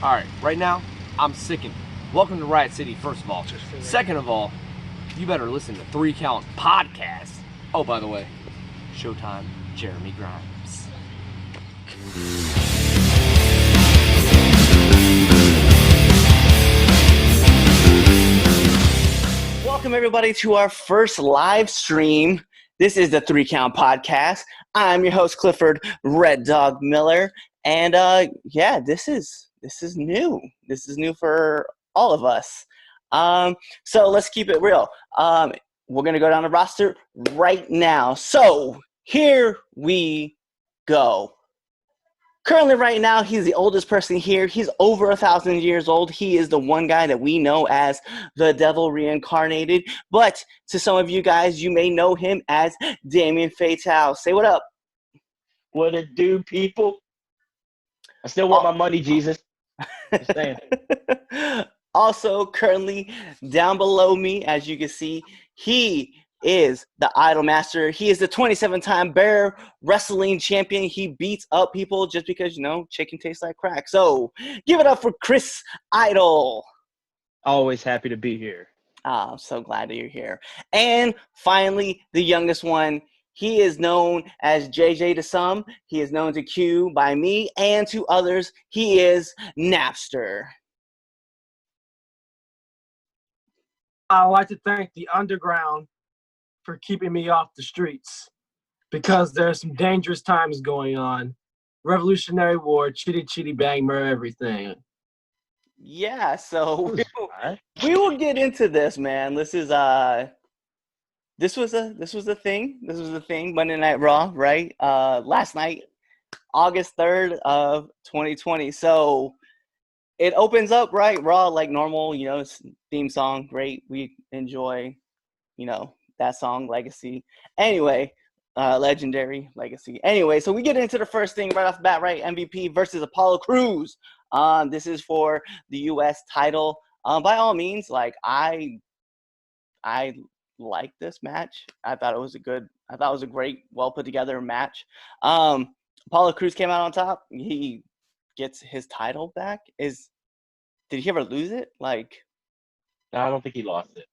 All right, right now, I'm sickened. Welcome to Riot City, first of all. Second of all, you better listen to 3 Count Podcast. Oh, by the way, Showtime, Jeremy Grimes. Welcome, everybody, to our first live stream. This is the 3 Count Podcast. I'm your host, Clifford Red Dog Miller. And this is new. This is new for all of us. So let's keep it real. We're going to go down the roster right now. So here we go. Currently, right now, he's the oldest person here. He's over 1,000 years old. He is the one guy that we know as the devil reincarnated. But to some of you guys, you may know him as Damien Fatale. Say what up. What it do, people? I still want my money, Jesus. Just saying. Also, currently down below me, as you can see, he is the Idol Master. He is the 27-time Bear Wrestling Champion. He beats up people just because, chicken tastes like crack. So give it up for Chris Idol. Always happy to be here. I'm so glad that you're here. And finally, the youngest one. He is known as JJ to some. He is known to Q by me and to others. He is Napster. I'd like to thank the underground for keeping me off the streets because there's some dangerous times going on. Revolutionary War, chitty chitty bang, murder everything. Yeah, so we will get into this, man. This was a thing. This was a thing. Monday Night Raw, right? Last night, August 3rd of 2020. So it opens up, right? Raw like normal, theme song, great. We enjoy, that song, Legacy. Anyway, legendary Legacy. Anyway, so we get into the first thing right off the bat, right? MVP versus Apollo Crews. This is for the U.S. title. By all means, I like this match. I thought it was a great, well put together match. Apollo Crews came out on top. He gets his title back. Did he ever lose it? No, I don't think he lost it.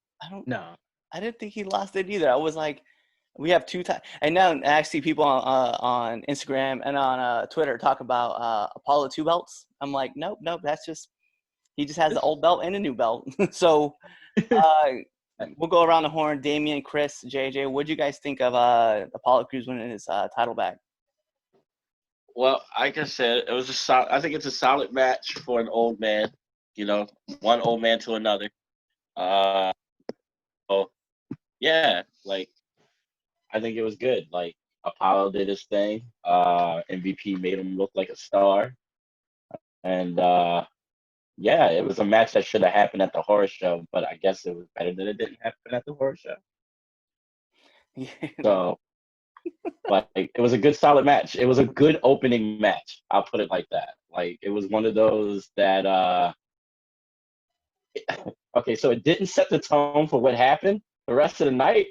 I didn't think he lost it either. I was like, we have 2 times. And now I see people on Instagram and on Twitter talk about Apollo 2 belts. I'm like, nope, that's just, he just has the old belt and a new belt. So we'll go around the horn. Damien, Chris, JJ, what do you guys think of Apollo Crews winning his title back? Well, like I said, it was I think it's a solid match for an old man. One old man to another. I think it was good. Apollo did his thing. MVP made him look like a star. And it was a match that should have happened at the horror show, but I guess it was better that it didn't happen at the horror show. So, it was a good, solid match. It was a good opening match. I'll put it like that. It was one of those that, okay, so it didn't set the tone for what happened the rest of the night,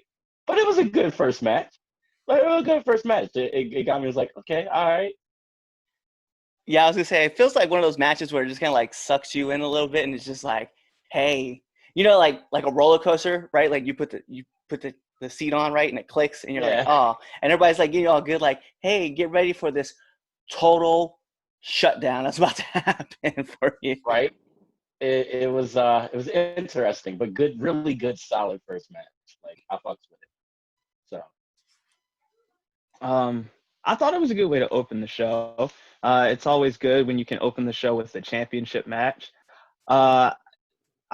but it was a good first match. It was a good first match. It got me, like, okay, all right. Yeah, I was gonna say, it feels like one of those matches where it just kind of sucks you in a little bit, and it's just like, hey, like a roller coaster, right? You put the seat on, right, and it clicks, and you're like, oh, and everybody's like, all good, like, hey, get ready for this total shutdown that's about to happen for you, right? It was interesting, but good, really good, solid first match. I fucks with it. So, I thought it was a good way to open the show. It's always good when you can open the show with a championship match. I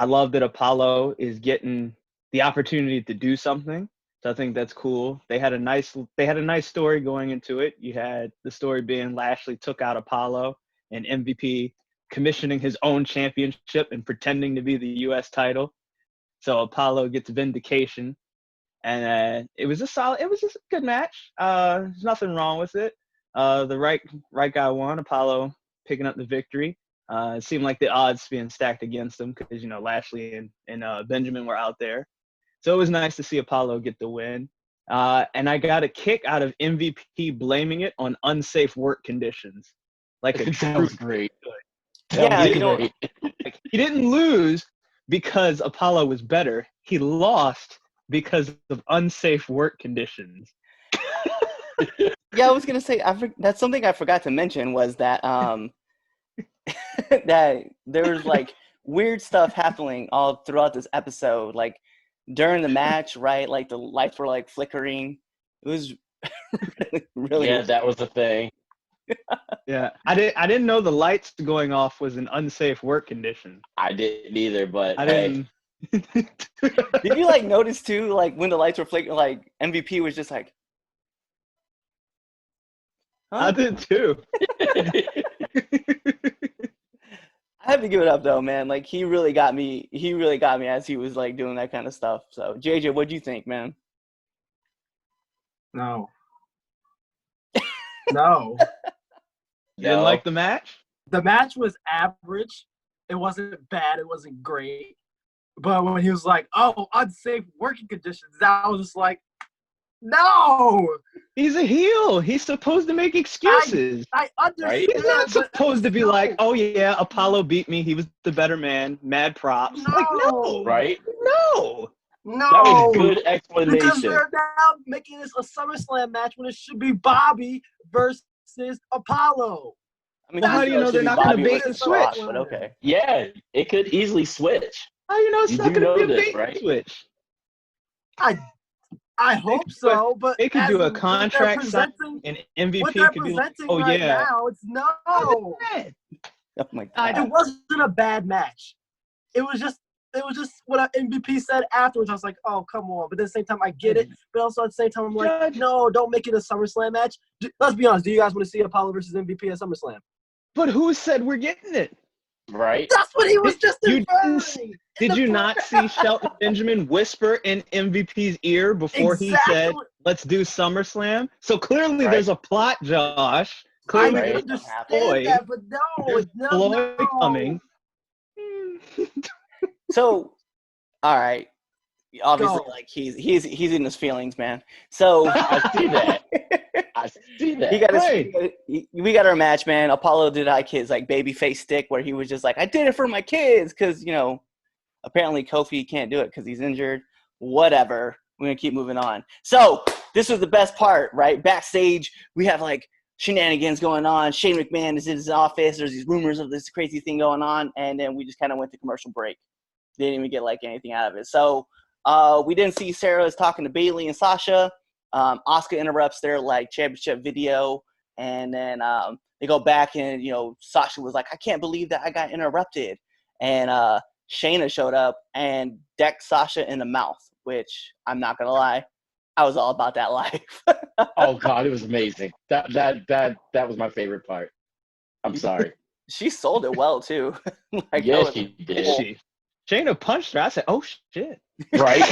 love that Apollo is getting the opportunity to do something. So I think that's cool. They had a nice story going into it. You had the story being Lashley took out Apollo and MVP commissioning his own championship and pretending to be the U.S. title. So Apollo gets vindication. And it was just a good match. There's nothing wrong with it. The right guy won. Apollo picking up the victory. It seemed like the odds being stacked against him because Lashley and Benjamin were out there. So it was nice to see Apollo get the win. And I got a kick out of MVP blaming it on unsafe work conditions. That was great. That Yeah, was you know- great. Like, he didn't lose because Apollo was better. He lost because of unsafe work conditions. Yeah, I was gonna say that's something I forgot to mention was that that there was like weird stuff happening all throughout this episode. Like during the match, right? Like the lights were like flickering. It was really Yeah, that was the thing. Yeah, I didn't know the lights going off was an unsafe work condition. I didn't either, but I hey, didn't. Did you like notice too, like when the lights were flickering, like MVP was just like, I huh? did too. I have to give it up though, man. Like he really got me. He really got me as he was like doing that kind of stuff. So JJ, what'd you think, man? No. No. You didn't like the match? The match was average. It wasn't bad. It wasn't great. But when he was like, "Oh, unsafe working conditions," I was just like, "No, He's a heel. He's supposed to make excuses. I understand." He's not but supposed to be no, like, "Oh yeah, Apollo beat me. He was the better man. Mad props." Like, no, right? no. no, That was good because explanation. they're now making this a SummerSlam match when it should be Bobby versus Apollo. I mean, Well, how do you know they're not gonna Bobby bait versus and Brock, switch? But okay. Yeah, it could easily switch. How you know it's You not do going to know be a this, bait right? switch? I hope so, but They could as do a what they're contract sign, presenting- and What MVP they're could be like, presenting "Oh right yeah, now, it's no. oh, that's bad." Oh my I god. It wasn't a bad match. It was just what MVP said afterwards. I was like, oh, come on. But at the same time, I get it. But also at the same time, I'm like, Judge. no, don't make it a SummerSlam match. Let's be honest. Do you guys want to see Apollo versus MVP at SummerSlam? But who said we're getting it? Right? That's what he was just You inferring. didn't- Did you not see Shelton Benjamin whisper in MVP's ear before he said, Exactly. "Let's do SummerSlam"? So clearly, Right. there's a plot, Josh. I Clearly, Right. understand Floyd. that, but no, there's no, Floyd no. coming. So, all right. Obviously, Go. like he's in his feelings, man. So I see that. I see that. he got Right. we got our match, man. Apollo did like his like baby face stick where he was just like, I did it for my kids, because apparently Kofi can't do it because he's injured. Whatever. We're gonna keep moving on. So this was the best part, right? Backstage, we have like shenanigans going on. Shane McMahon is in his office. There's these rumors of this crazy thing going on, and then we just kind of went to commercial break. Didn't even get like anything out of it. So we didn't see Sarah is talking to Bailey and Sasha. Asuka interrupts their like championship video, and then they go back, and Sasha was like, I can't believe that I got interrupted, and Shayna showed up and decked Sasha in the mouth, which I'm not gonna lie, I was all about that life. Oh God, it was amazing. That was my favorite part. I'm sorry. She sold it well too. Like, Yeah, that was- she Did did. she? Shayna punched her. I said, "Oh shit!" Right?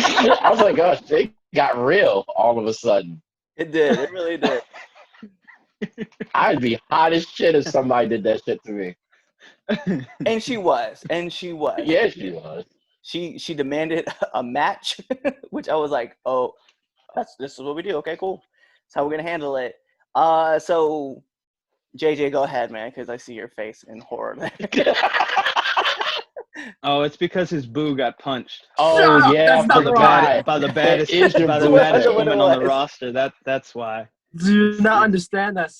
I was like, gosh, they got real all of a sudden. It did. It really did. I'd be hot as shit if somebody did that shit to me. And she was. Yeah, she was. She demanded a match, which I was like, oh, this is what we do. Okay, cool. That's how we're gonna handle it. So JJ, go ahead, man, because I see your face in horror. Oh, it's because his boo got punched Oh Shut up, yeah, that's I not forgot. by the baddest is your by the boo. baddest What it woman on the was. roster. That's why. Do you not understand that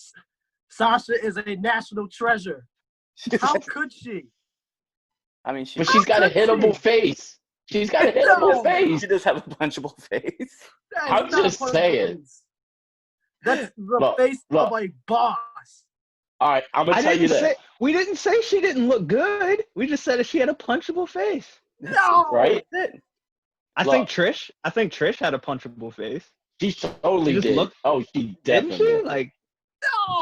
Sasha is a national treasure? How could she? I mean, she But she's got a hittable face. She's got a hittable face. she does have a punchable face. That is I'm not just one of the saying. things. That's the Look, face look. of a boss. All right, I'm gonna tell you this. We didn't say she didn't look good. We just said that she had a punchable face. No, Right? That's it. I Look. think Trish had a punchable face. She totally She just did. looked- Oh, she Didn't definitely she? did. Like,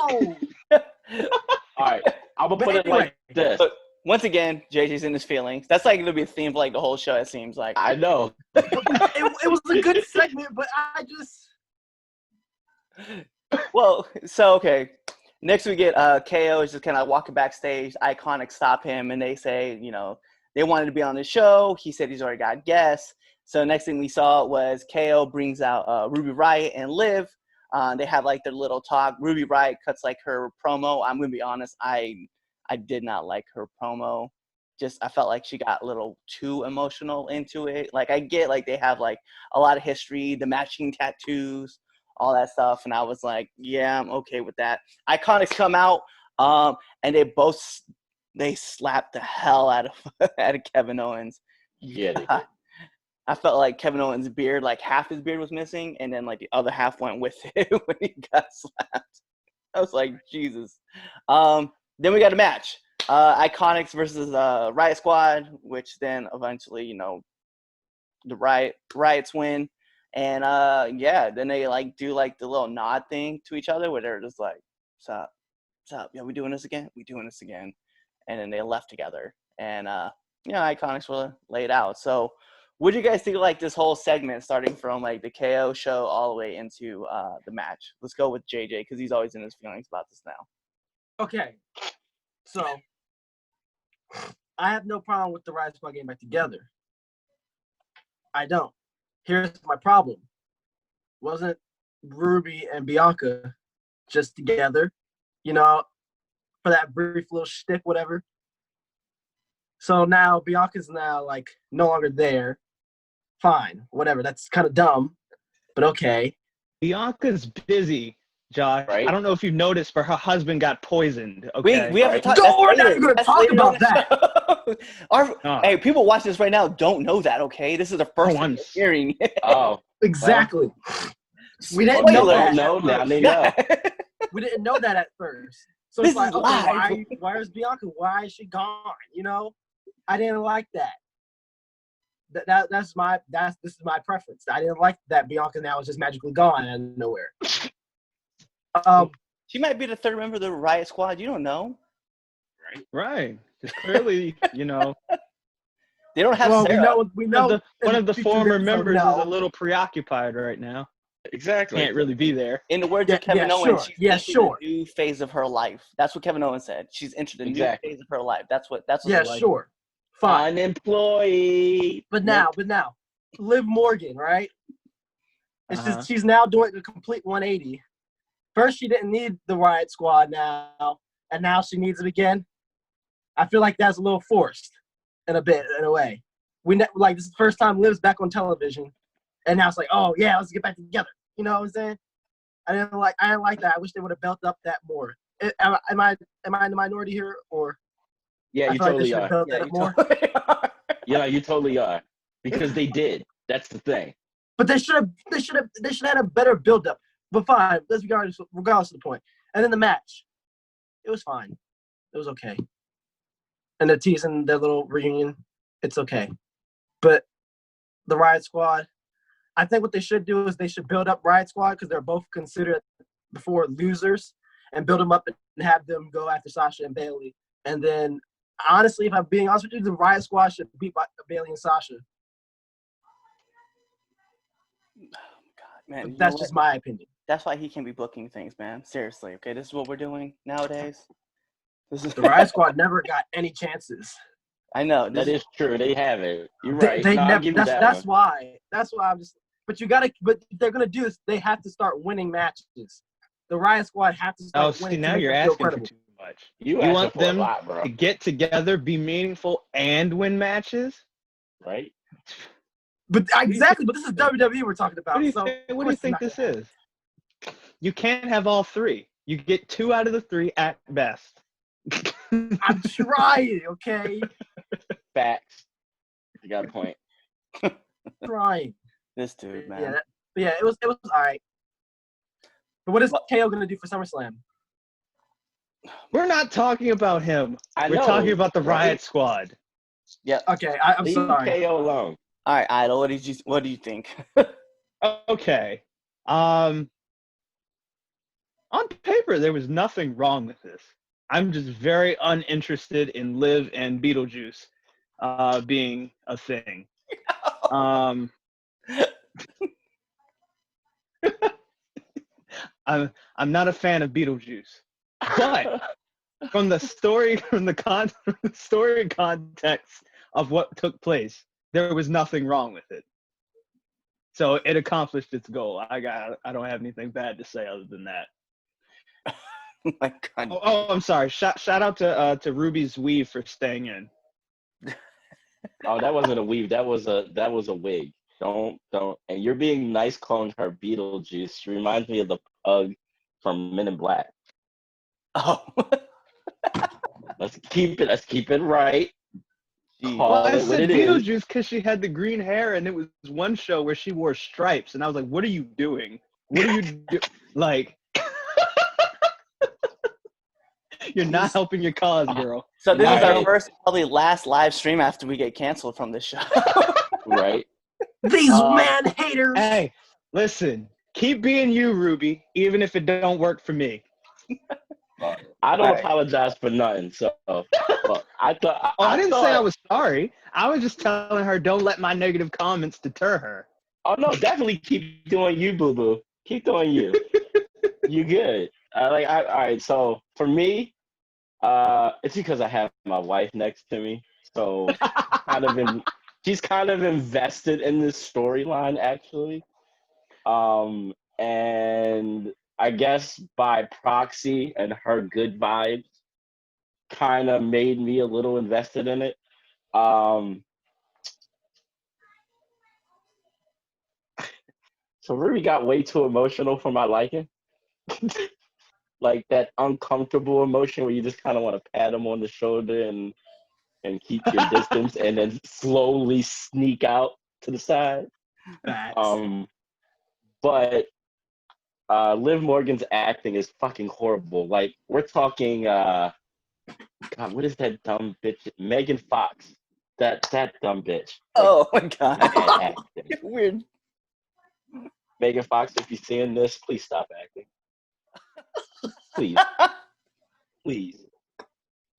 no. All right, I'm gonna But put it like this. Look, once again, JJ's in his feelings. That's like gonna be a theme for like the whole show. It seems like. I know. It was a good segment, but I just Well, so okay. Next we get KO is just kind of walking backstage. Iconic stop him, and they say, they wanted to be on the show. He said he's already got guests. So next thing we saw was KO brings out Ruby Riott and Liv. They have like their little talk. Ruby Riott cuts like her promo. I'm gonna be honest, I I did not like her promo. I felt like she got a little too emotional into it. Like, I get, like, they have, like, a lot of history, the matching tattoos, all that stuff, and I was like, yeah, I'm okay with that. Iconics come out, and they slapped the hell out of Kevin Owens. Yeah, they did. I felt like Kevin Owens' beard, like half his beard was missing, and then like the other half went with it when he got slapped. I was like, Jesus. Then we got a match. Iconics versus Riot Squad, which then eventually, you know, the Riots win. And then they like do like the little nod thing to each other where they're just like, what's up? Yeah, we doing this again? And then they left together. And Iconics were laid out. So what do you guys think of like this whole segment starting from like the KO show all the way into the match? Let's go with JJ because he's always in his feelings about this now. Okay, so I have no problem with the Riot Squad getting back together. I don't. Here's my problem. Wasn't Ruby and Bianca just together, you know, for that brief little shtick, whatever? So now Bianca's now like no longer there. Fine, whatever. That's kind of dumb, but okay. Bianca's busy, Josh. Right. I don't know if you've noticed, but her husband got poisoned. Okay. We have to talk. We're that's not going to That's talk later about on the that. show. Hey, people watching this right now don't know that. Okay, this is the first time I'm- they're hearing. Oh, Exactly. We didn't well, know they that. don't know. Now they know. We didn't know that at first. So This it's like, is okay, live. why is Bianca? Why is she gone? You know, I didn't like that. This is my preference. I didn't like that Bianca now is just magically gone out of nowhere. She might be the third member of the Riot Squad. You don't know. Right. Just clearly, you know, They don't have Well, Sarah. we know one of the future former episodes, members no. is a little preoccupied right now. Exactly. Can't really be there. In the words of Kevin yeah, Owens, sure. she's Yeah, entered sure. a new phase of her life. That's what Kevin Owens said. She's entered a Exactly. new phase of her life. That's what Yeah, like. sure. Fine. Unemployed. But now, Liv Morgan, right? It's Uh-huh. just she's now doing a complete 180. First, she didn't need the Riot Squad now, and now she needs it again. I feel like that's a little forced, in a way. This is the first time Liv's back on television, and now it's like, oh yeah, let's get back together. You know what I'm saying? I didn't like that. I wish they would have built up that more. Am I in the minority here, or? Yeah, I you feel like they totally should have are. built Yeah, that up you more. totally are. Yeah, you totally are. Because they did. That's the thing. But they should have had a better build up. But fine, let's regardless of the point. And then the match, it was fine. It was okay. And the teasing their little reunion, it's okay. But the Riot Squad, I think what they should do is they should build up Riot Squad because they're both considered before losers, and build them up and have them go after Sasha and Bayley. And then, honestly, if I'm being honest with you, the Riot Squad should beat Bayley and Sasha. God, man, But you that's know just what? my opinion. That's why he can't be booking things, man. Seriously, okay? This is what we're doing nowadays. This is The Riot Squad never got any chances. I know. That is true. They have it. You're They, right. they No, I'll never. give you that That's one. why. That's why I'm just. But if they're gonna do this, they have to start winning matches. The Riot Squad have to start Oh, see, winning. now to make you're them feel asking for credible. too much. You You asking want for a them lot, bro. to get together, be meaningful, and win matches? Right? But exactly. But this is WWE we're talking about. What do you so think, of what do you course it's think not this gonna happen. is? You can't have all three. You get 2 out of the 3 at best. I'm trying. Okay, Facts. You got a point. trying. This dude, man. Yeah. But yeah, it was all right. But what is KO gonna do for SummerSlam? We're not talking about him. I We're know, talking about the right? Riot Squad. Okay, I'm Leave sorry. KO alone. All right, Idol. What do you think? Okay. On paper, there was nothing wrong with this. I'm just very uninterested in Liv and Beetlejuice being a thing. I'm not a fan of Beetlejuice, but from the story context of what took place, there was nothing wrong with it. So it accomplished its goal. I don't have anything bad to say other than that. Oh my God. Oh, I'm sorry. Shout out to Ruby's weave for staying in. Oh, that wasn't a weave. That was a wig. Don't. And you're being nice calling her Beetlejuice. She reminds me of the pug from Men in Black. Oh. Let's keep it right. Gee. Well, Call I it what said it is. Beetlejuice because she had the green hair, and it was one show where she wore stripes, and I was like, "What are you doing? What are you doing? Like, you're not helping your cause, girl." So this is our Right. first, probably last live stream after we get canceled from this show. Right. These Uh, man haters. Hey, listen, keep being you, Ruby, even if it don't work for me. I don't Alright. apologize for nothing. So I thought. Oh, I didn't say I thought- was sorry. I was just telling her, don't let my negative comments deter her. Oh no, definitely keep doing you, boo boo. Keep doing you. You good. All right. So for me, it's because I have my wife next to me. So she's kind of invested in this storyline actually. And I guess by proxy and her good vibes kind of made me a little invested in it. So Ruby got way too emotional for my liking. Like that uncomfortable emotion where you just kind of want to pat him on the shoulder and keep your distance and then slowly sneak out to the side. But Liv Morgan's acting is fucking horrible. Like we're talking God, what is that dumb bitch? Megan Fox. That dumb bitch. Oh my God. Bad acting. Weird. Megan Fox, if you're seeing this, please stop acting. Please. Please.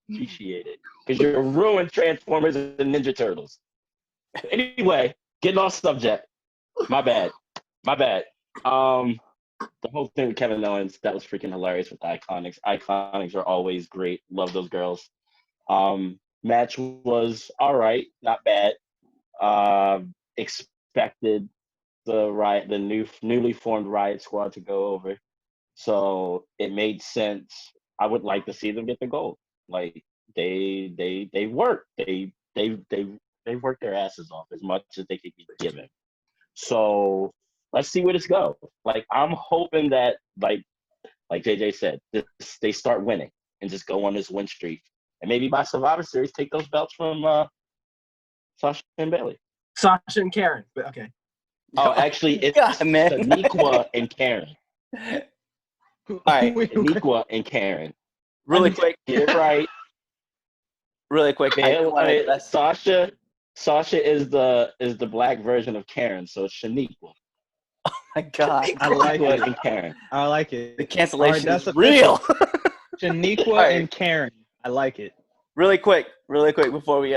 Appreciate it. Because you're ruined Transformers and Ninja Turtles. Anyway, getting off subject. My bad. The whole thing with Kevin Owens, that was freaking hilarious with the Iconics. Iconics are always great. Love those girls. Match was all right, not bad. Expected the newly formed Riot Squad to go over, so it made sense. I would like to see them get the gold. Like they work. They work their asses off as much as they could be given. So let's see where this goes. Like I'm hoping that like JJ said, they start winning and just go on this win streak, and maybe by Survivor Series take those belts from Sasha and Bailey. Sasha and Karen, but okay. Oh, actually, it's God, man. Shaniqua and Karen. All right. Shaniqua and Karen. Really quick. Get it right. Really quick. Sasha is the black version of Karen, so it's Shaniqua. My God. I like Shaniqua it. and Karen. I like it. The cancellation All right, is that's real. Shaniqua right. and Karen. I like it. Really quick, before we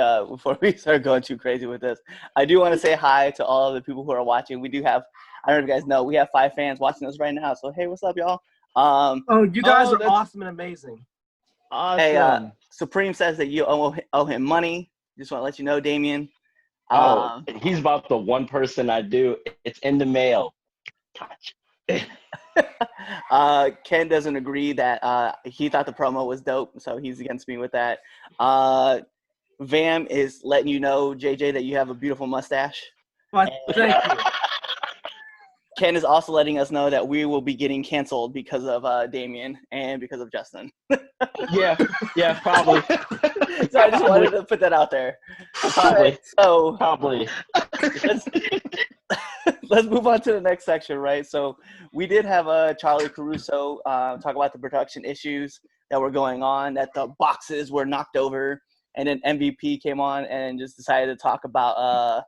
start going too crazy with this, I do want to say hi to all of the people who are watching. We do have, I don't know if you guys know, we have 5 fans watching us right now. So hey, what's up, y'all? Oh, you guys are that's- awesome and amazing. Awesome. Hey, Supreme says that you owe him money. Just want to let you know, Damien. He's about the one person I do. It's in the mail. Gotcha. Ken doesn't agree that he thought the promo was dope, so he's against me with that. Vam is letting you know, JJ, that you have a beautiful mustache. Well, thank you. Ken is also letting us know that we will be getting canceled because of Damien and because of Justin. Yeah, probably. So I just wanted to put that out there. Probably. So Probably. let's move on to the next section, right? So we did have Charlie Caruso talk about the production issues that were going on, that the boxes were knocked over, and then MVP came on and just decided to talk about,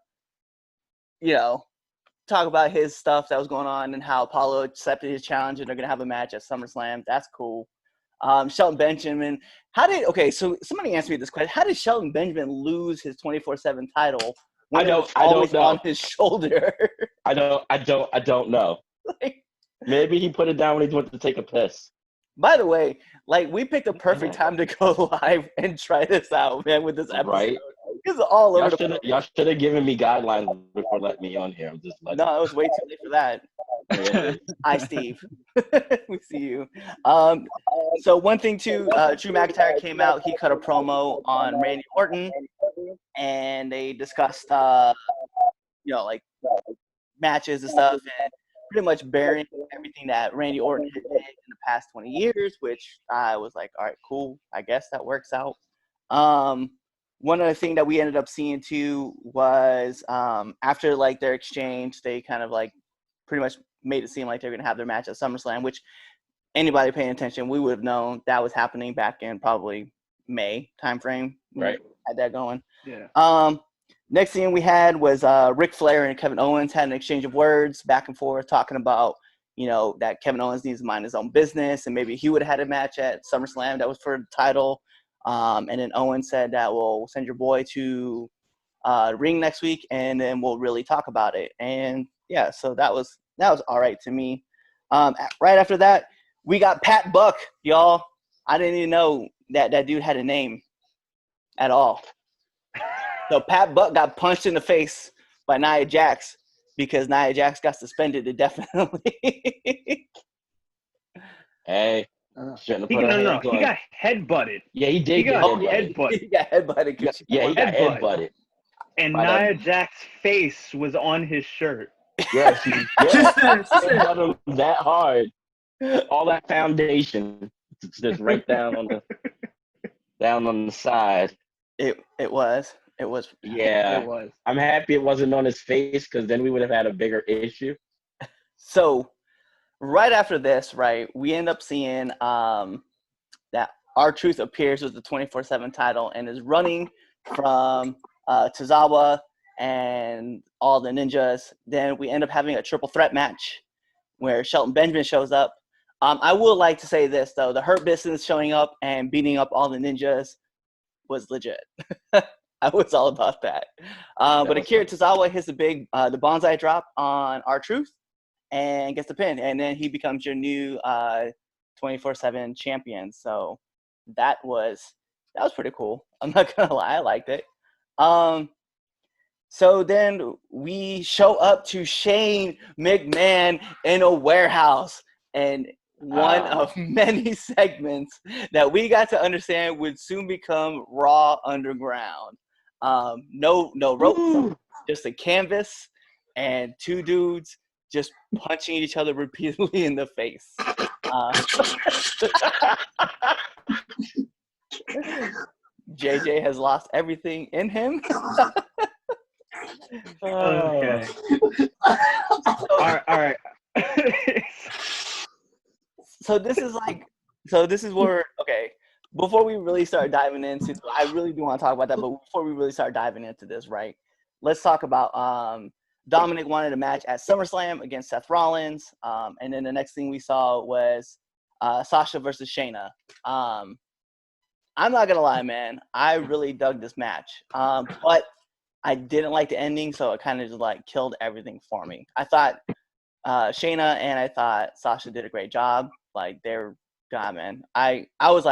talk about his stuff that was going on and how Apollo accepted his challenge and they're going to have a match at SummerSlam. That's cool. Shelton Benjamin, so somebody answer me this question. How did Shelton Benjamin lose his 24/7 title when it was always on his shoulder? I don't know. Maybe he put it down when he went to take a piss. By the way, we picked a perfect time to go live and try this out, man, with this episode. Right. It's all over the place. Y'all should have given me guidelines before letting me on here. I'm just letting. No, it was way too late for that. Hi, Steve. We see you. So one thing too, Drew McIntyre came out. He cut a promo on Randy Orton, and they discussed, like matches and stuff, and pretty much burying everything that Randy Orton did in the past 20 years. Which I was like, all right, cool. I guess that works out. One other thing that we ended up seeing too was after like their exchange, they kind of like pretty much made it seem like they're going to have their match at SummerSlam, which anybody paying attention, we would have known that was happening back in probably May timeframe. Right. Had that going. Yeah. Next thing we had was Ric Flair and Kevin Owens had an exchange of words back and forth talking about, that Kevin Owens needs to mind his own business, and maybe he would have had a match at SummerSlam that was for the title. And then Owens said that we'll send your boy to ring next week, and then we'll really talk about it. And yeah, so that was all right to me. Right after that, we got Pat Buck, y'all. I didn't even know that dude had a name at all. So Pat Buck got punched in the face by Nia Jax because Nia Jax got suspended indefinitely. Hey, shouldn't have He put her no, hands he on. got headbutted. Yeah, he did He get got headbutted. headbutted. He got headbutted. 'Cause Yeah, he got Headbutt. headbutted. And By Nia Jax's face was on his shirt. Yeah, she said- got him that hard. All that foundation, it's just right down on the side. It was. Yeah, It was. I'm happy it wasn't on his face because then we would have had a bigger issue. So right after this, right, we end up seeing that R-Truth appears with the 24/7 title and is running from Tozawa and all the ninjas. Then we end up having a triple threat match where Shelton Benjamin shows up. I would like to say this, though. The Hurt Business showing up and beating up all the ninjas was legit. I was all about that. But Akira Tozawa hits the the bonsai drop on R-Truth and gets the pin. And then he becomes your new 24/7 champion. So that was pretty cool. I'm not going to lie. I liked it. So then we show up to Shane McMahon in a warehouse, and one of many segments that we got to understand would soon become Raw Underground. No ropes, just a canvas and two dudes just punching each other repeatedly in the face. JJ has lost everything in him. Okay. All right. So this is where, okay, before we really start diving into, I really do want to talk about that, but before we really start diving into this, right, let's talk about Dominic wanted a match at SummerSlam against Seth Rollins, and then the next thing we saw was Sasha versus Shayna. I'm not going to lie, man, I really dug this match, but I didn't like the ending, so it kind of just like killed everything for me. I thought Shayna and I thought Sasha did a great job. Like, they're God, man. I was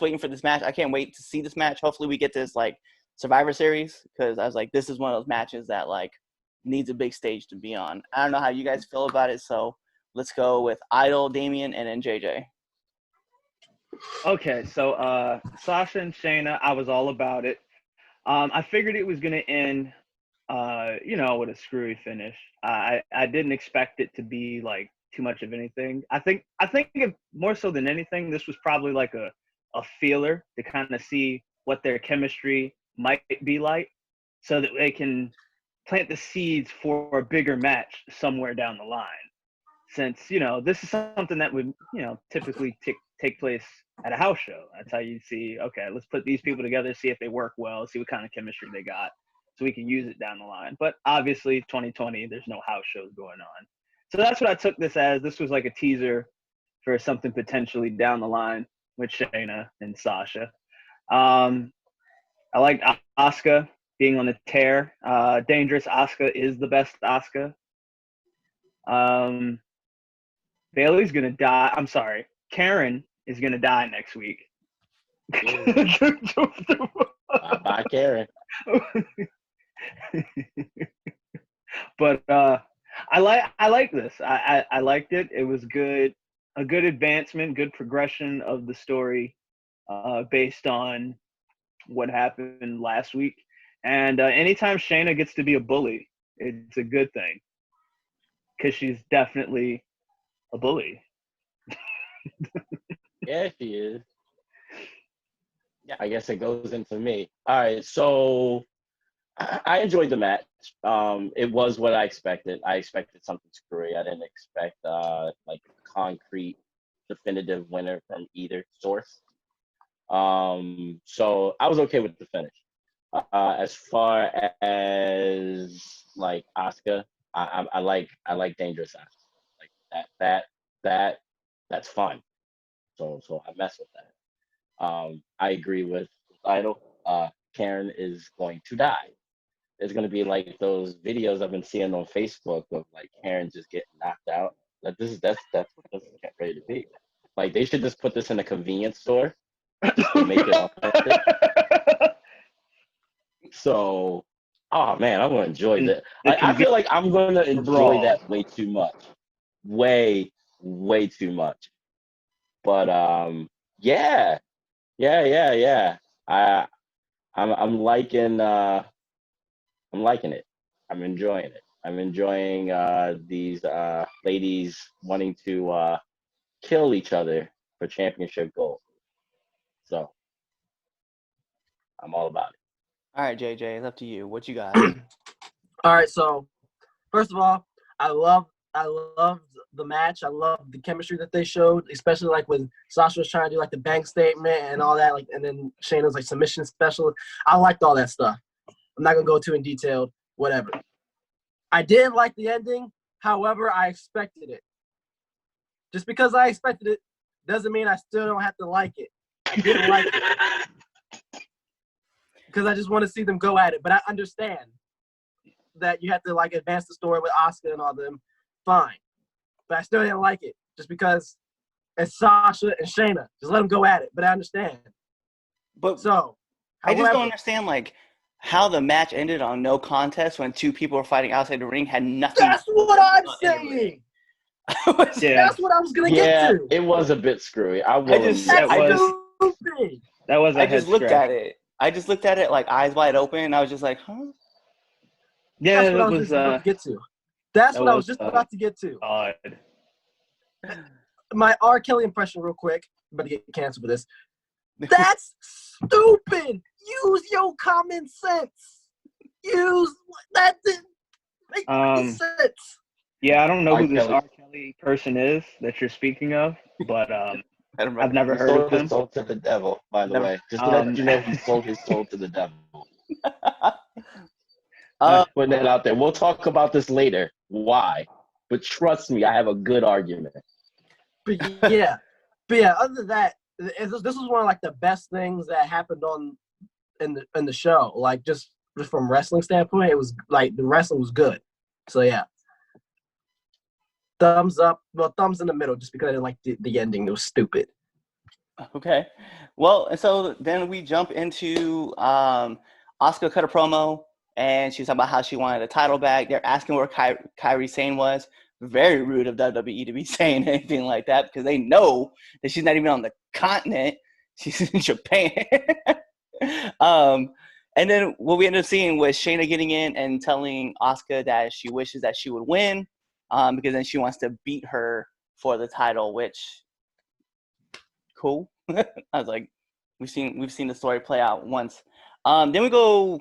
waiting for this match. I can't wait to see this match. Hopefully we get this like Survivor Series, because I was like, this is one of those matches that like needs a big stage to be on. I don't know how you guys feel about it, so let's go with Idol, Damian, and then JJ. Okay, so Sasha and Shayna, I was all about it. I figured it was gonna end, with a screwy finish. I didn't expect it to be like too much of anything. I think if, more so than anything, this was probably like a feeler to kind of see what their chemistry might be like, so that they can plant the seeds for a bigger match somewhere down the line. Since this is something that would typically take place at a house show. That's how you see, okay, let's put these people together, see if they work well, see what kind of chemistry they got, so we can use it down the line. But obviously 2020, there's no house shows going on. So that's what I took this as. This was like a teaser for something potentially down the line with Shayna and Sasha. I like Asuka being on the tear. Dangerous Asuka is the best Asuka. Bailey's going to die. I'm sorry. Karen is going to die next week. Bye, Karen. But I like this. I liked it. It was good, a good advancement, good progression of the story, based on what happened last week. And anytime Shayna gets to be a bully, it's a good thing because she's definitely a bully. Yeah, she is. Yeah, I guess it goes into me. All right, so I enjoyed the match. It was what I expected. I expected something screwy. I didn't expect like a concrete, definitive winner from either source. So I was okay with the finish. As far as like Asuka, I like Dangerous Asuka. Like that's fun. So I mess with that. I agree with Idol. Karen is going to die. There's gonna be like those videos I've been seeing on Facebook of like Karen just getting knocked out. Like that's what this is getting ready to be. Like they should just put this in a convenience store to make it authentic. So, oh man, I'm gonna enjoy that. I feel like I'm gonna enjoy that way too much, way too much. But yeah. I'm liking it. I'm enjoying it. I'm enjoying these ladies wanting to kill each other for championship gold. So I'm all about it. All right, JJ, it's up to you. What you got? All right, so first of all, I love the match. I love the chemistry that they showed, especially like when Sasha was trying to do like the bank statement and all that, like, and then Shayna's like submission special. I liked all that stuff. I'm not gonna go too in detail, whatever. I didn't like the ending, however, I expected it. Just because I expected it doesn't mean I still don't have to like it. I didn't like it. Because I just want to see them go at it. But I understand that you have to like advance the story with Asuka and all them. Fine. But I still didn't like it. Just because it's Sasha and Shayna. Just let them go at it. But I understand. But So, I just don't understand like how the match ended on no contest when two people were fighting outside the ring had nothing. That's what I'm saying. Yeah. That's what I was gonna get to. It was a bit screwy. That was I just looked at it. I just looked at it like eyes wide open, and I was just like, huh? Yeah, that's what I was just about to get to. That's what I was just about to get to. Odd. My R. Kelly impression real quick. I'm about to get canceled for this. That's stupid. Use your common sense. Use that didn't make any sense. Yeah, I don't know who this R. Kelly person is that you're speaking of, but I've never heard of him. He sold his soul to the devil, by the way. Just to let you know, he sold his soul to the devil. Putting that out there. We'll talk about this later. Why? But trust me, I have a good argument. But yeah, other than that, this was one of like the best things that happened in the show. Like just from wrestling standpoint, it was like the wrestling was good. So yeah. Thumbs up. Well, thumbs in the middle, just because I didn't like the ending. It was stupid. Okay. Well, and so then we jump into Asuka cut a promo, and she was talking about how she wanted a title back. They're asking where Kairi Sane was. Very rude of WWE to be saying anything like that because they know that she's not even on the continent. She's in Japan. And then what we ended up seeing was Shayna getting in and telling Asuka that she wishes that she would win. Because then she wants to beat her for the title, which cool. I was like, we've seen the story play out once. Then we go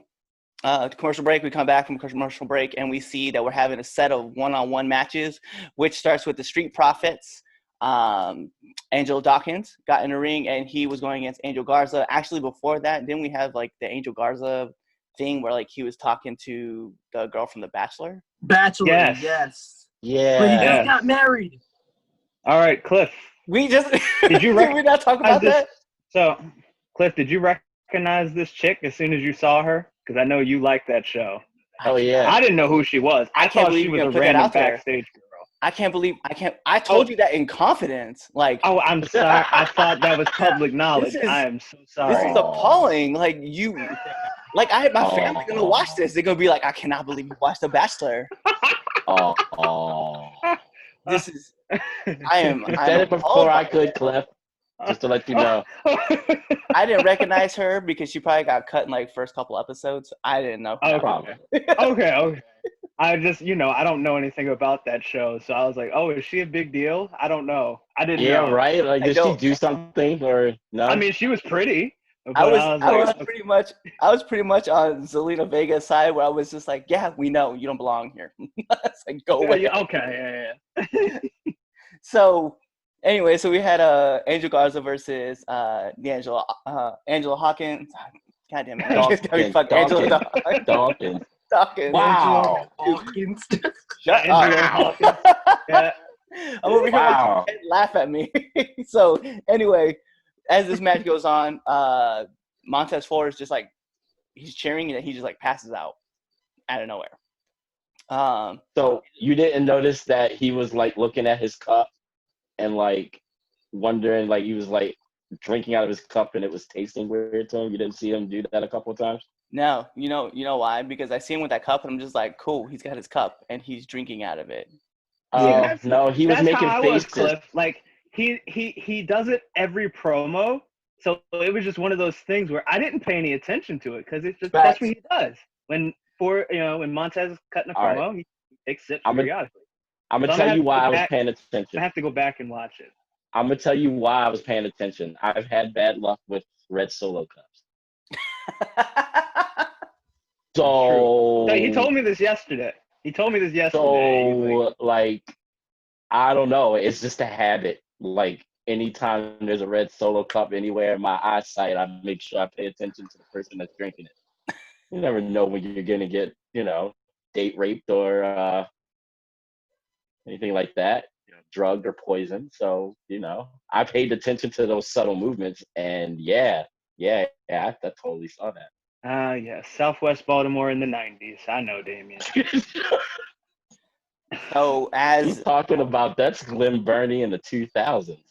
to commercial break. We come back from commercial break, and we see that we're having a set of one-on-one matches, which starts with the Street Profits. Angel Dawkins got in the ring, and he was going against Angel Garza. Actually, before that, didn't we have like the Angel Garza thing where like he was talking to the girl from The Bachelor? Yes. Yeah. But he just got married. All right, Cliff. We just did we not talk about that? So, Cliff, did you recognize this chick as soon as you saw her? Because I know you like that show. Oh yeah. I didn't know who she was. I thought she was a random backstage girl. I told you that in confidence. Like, oh, I'm sorry. I thought that was public knowledge. I am so sorry. This is appalling. Like my family gonna watch this. They're gonna be like, I cannot believe you watched The Bachelor. Oh. This is I am You said it before I could, Cliff. Just to let you know. I didn't recognize her because she probably got cut in like first couple episodes. I didn't know. Okay. Probably. Okay. I just, I don't know anything about that show, so I was like, "Oh, is she a big deal?" I don't know. I didn't Yeah, know. right. Like, I did she don't- do something or no? I mean, she was pretty, but I was like, pretty much on Zelina Vega's side where I was just like, yeah, we know you don't belong here. It's like go away. okay, yeah. So anyway, so we had Angel Garza versus Angela Hawkins. God damn it! It's gonna be fucking Angela Dawkins. Dawkins. Wow. Hawkins. Shut Angela up. Yeah. I'm over here Wow. like, laugh at me. So anyway, as this match goes on, Montez Ford is just like he's cheering and he just like passes out of nowhere. So you didn't notice that he was like looking at his cup and like wondering, like he was like drinking out of his cup and it was tasting weird to him. You didn't see him do that a couple of times? No, you know why? Because I see him with that cup and I'm just like, cool, he's got his cup and he's drinking out of it. Oh no, he was That's making how I was, faces. Cliff. Like he does it every promo, so it was just one of those things where I didn't pay any attention to it because it's just that's what he does. When Montez is cutting a All right. promo, he takes sips I'm gonna- periodically. I'm So gonna I'm tell gonna you have to why go I was back- paying I attention. have to go back and watch it. I'm gonna tell you why I was paying attention. I've had bad luck with red Solo cups. So No, he told me this yesterday. So like, I don't know. It's just a habit. Like anytime there's a red Solo cup anywhere in my eyesight, I make sure I pay attention to the person that's drinking it. You never know when you're gonna get, date raped or anything like that, drugged or poisoned. So, I paid attention to those subtle movements, and I totally saw that. Yeah, Southwest Baltimore in the 90s. I know, Damien. So He's talking about that's Glenn Burney in the 2000s.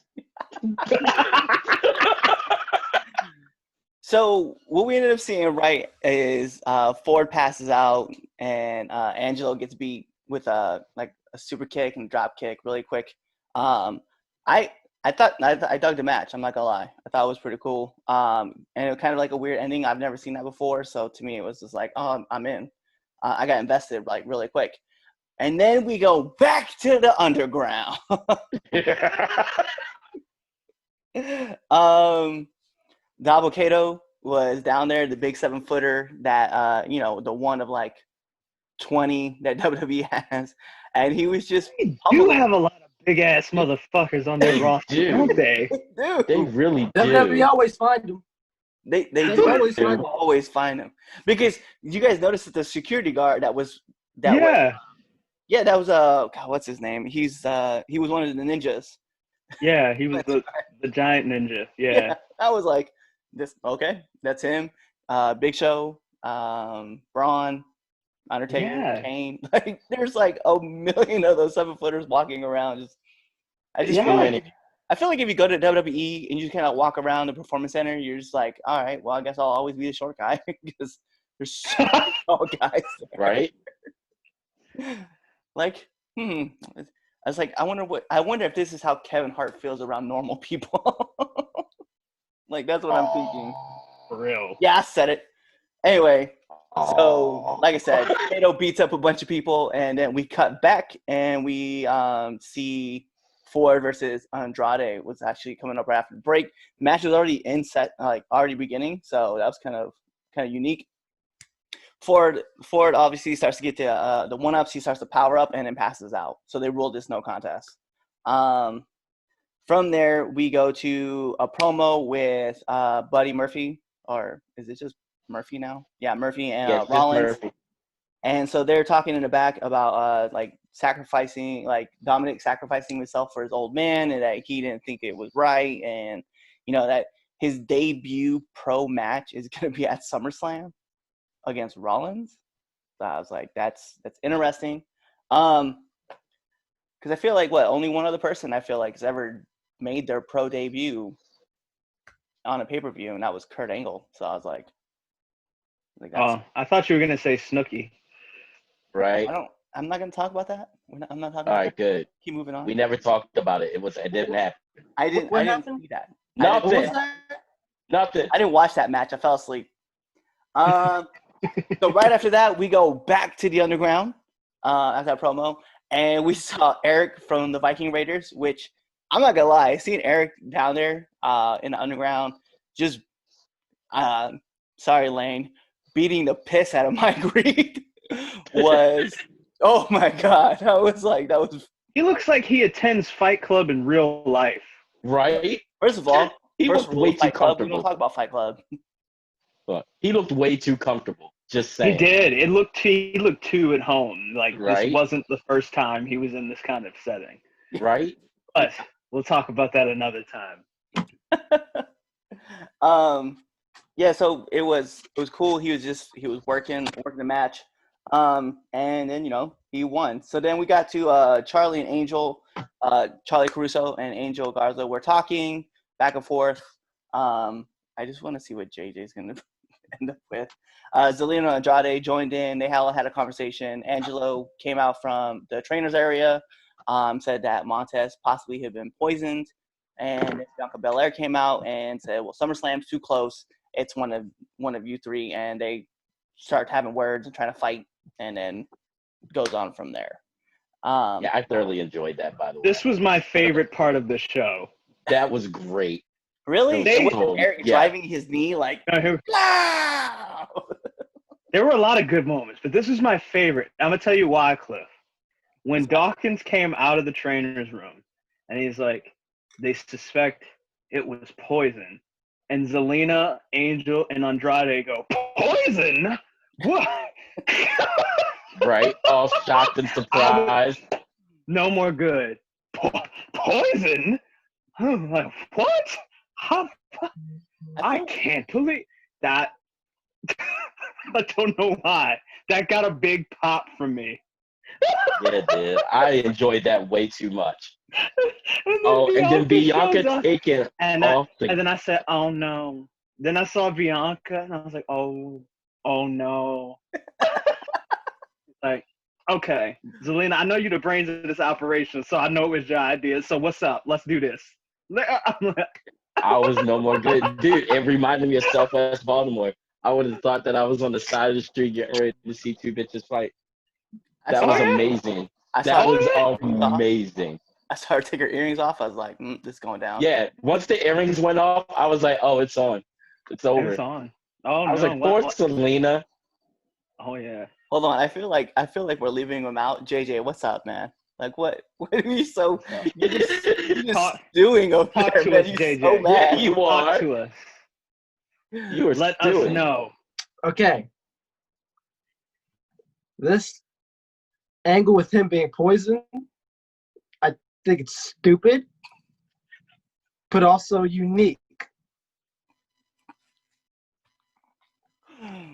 So what we ended up seeing, right, is Ford passes out and Angelo gets beat with a super kick and drop kick really quick. I thought I dug the match. I'm not gonna lie. I thought it was pretty cool. And it was kind of like a weird ending. I've never seen that before. So to me, it was just like, oh, I'm in. I got invested like really quick. And then we go back to the underground. Dabba-Kato was down there, the big 7-footer that the one of like 20 that WWE has, and he was just You have a lot of big ass motherfuckers on their roster, don't they? Dude, They really do. WWE always find him. they always do find him. always find him because you guys noticed that the security guard that was that was God, what's his name? He was one of the ninjas. Yeah, he was the giant ninja. Yeah. I was like, this okay, that's him. Big Show, Braun, Undertaker, Kane. Like there's like a million of those 7-footers walking around. I feel like if you go to WWE and you just kind of walk around the Performance Center, you're just like, all right, well, I guess I'll always be the short guy because there's so many tall guys there. Right? Like, I was like, I wonder if this is how Kevin Hart feels around normal people. Like that's what I'm thinking. For real. Yeah, I said it. Anyway, so like I said, Kato beats up a bunch of people, and then we cut back and we see Ford versus Andrade was actually coming up right after the break. The match was already already beginning, so that was kind of unique. Ford obviously starts to get the 1-ups. He starts to power up and then passes out. So they ruled this no contest. From there, we go to a promo with Buddy Murphy, or is it just Murphy now? Yeah, Murphy and Rollins. Murphy. And so they're talking in the back about sacrificing, like Dominic sacrificing himself for his old man, and that he didn't think it was right, and that his debut pro match is going to be at SummerSlam against Rollins. So I was like, that's interesting. Because I feel like only one other person I feel like has ever made their pro debut on a pay-per-view, and that was Kurt Angle. So I was like that's, I thought you were gonna say Snooki. Right. I'm not gonna talk about that. I'm not talking All about right, that. good. Keep moving on. We never talked about it. It didn't happen. I didn't. What I didn't happened? see that. What was Nothing. that? Nothing. I didn't watch that match. I fell asleep. So right after that, we go back to the underground after that promo, and we saw Eric from the Viking Raiders. Which I'm not gonna lie, seeing Eric down there in the underground, just sorry, Lane, beating the piss out of Mike Reed was. Oh my God! I was like, that was. He looks like he attends Fight Club in real life. Right? First of all, He first looked rule way of too Fight Club. We comfortable. don't talk about Fight Club. But he looked way too comfortable. Just He saying. did. He looked too at home. Like Right. this wasn't the first time he was in this kind of setting. Right? But we'll talk about that another time. Yeah, so it was cool. He was working the match. And then he won. So then we got to Charlie and Angel, Charlie Caruso and Angel Garza were talking back and forth. I just want to see what JJ's gonna end up with. Zelina Andrade joined in. They had a conversation. Angelo came out from the trainers area, said that Montez possibly had been poisoned, and Bianca Belair came out and said, "Well, SummerSlam's too close. It's one of you three," and they start having words and trying to fight, and then goes on from there. Yeah, I thoroughly enjoyed that, by the way. This was my favorite part of the show. That was great. Really? They- It was Eric yeah. driving his knee like, "Wow!" There were a lot of good moments, but this was my favorite. I'm gonna tell you why, Cliff. When Dawkins came out of the trainer's room, and he's like, they suspect it was poison, and Zelina, Angel, and Andrade go, "Poison? What?" Right? All shocked and surprised. No more good. Poison? I'm like, what? How? I can't believe that. I don't know why. That got a big pop from me. Yeah, it did. I enjoyed that way too much. And And then Bianca shows up, taking and off and the then I said, "Oh no." Then I saw Bianca, and I was like, "Oh no." Like, okay, Zelina, I know you're the brains of this operation, so I know it was your idea. So what's up? Let's do this. I was no more good. Dude, it reminded me of Southwest Baltimore. I would have thought that I was on the side of the street getting ready to see two bitches fight. That was amazing. That was amazing. I saw her take her earrings off. I was like, this is going down. Yeah, once the earrings went off, I was like, oh, it's on. It's over. It's on. Oh, I was no. like, poor Selena. Oh, yeah. Hold on. I feel like we're leaving him out. JJ, what's up, man? Like, what are you so you're just stewing over Talk there, to man. us, You're JJ. so mad. Yeah, you Talk are. to us. You were Let stewing. us know. Okay. This angle with him being poisoned, I think it's stupid, but also unique.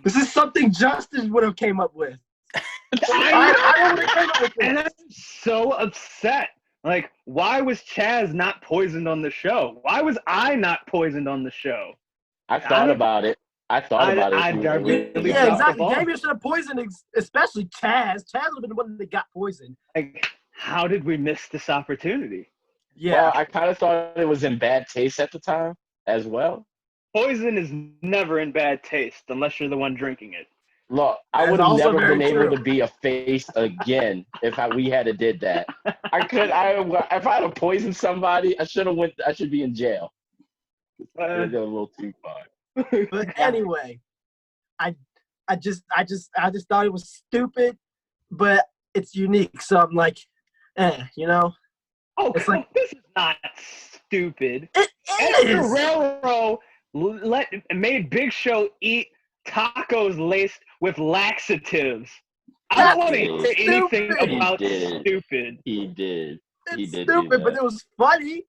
This is something Justin would have came up with. I would have came up with this. And I'm so upset. Like, why was Chaz not poisoned on the show? Why was I not poisoned on the show? I thought about it. I thought about it. I really Yeah, dropped the exactly. ball. Damien should have poisoned, especially Chaz. Chaz would have been the one that got poisoned. Like, how did we miss this opportunity? Yeah. Well, I kind of thought it was in bad taste at the time as well. Poison is never in bad taste unless you're the one drinking it. Look, I That's would have also never very been able true. to be a face again if we had did that. If I had poisoned somebody, I should be in jail. It got a little too far. But anyway, I just thought it was stupid, but it's unique. So I'm like, Oh, It's like- this is not stupid. it Eddie is. Guerrero made Big Show eat tacos laced with laxatives. I don't want to hear anything stupid. about He did. stupid. He did. He It's did do stupid, but that. it was funny.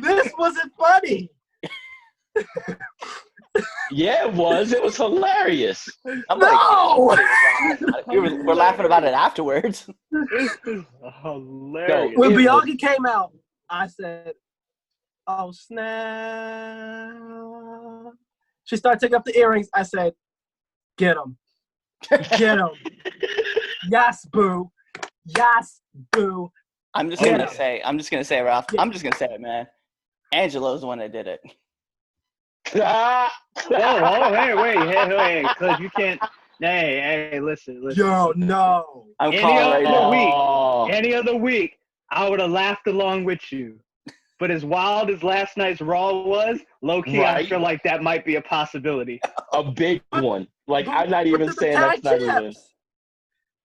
This wasn't funny. Yeah, it was. It was hilarious. I'm like, No. we're laughing about it afterwards. This is hilarious. When It Bianca came out, I said, "Oh snap!" She started taking up the earrings. I said, Get him. Get him. Yes, boo. Yes, boo. I'm just Yeah. gonna say, Ralph. I'm just gonna say it, man. Angelo's the one that did it. Whoa, hey, because you can't. Hey, listen. Yo, no. I'm Any calling right other now. week. Oh, Any other week, I would have laughed along with you. But as wild as last night's Raw was, low key, I Right. feel like that might be a possibility. a big one. Like, But- I'm not but even they're the saying that's tag not even. champs.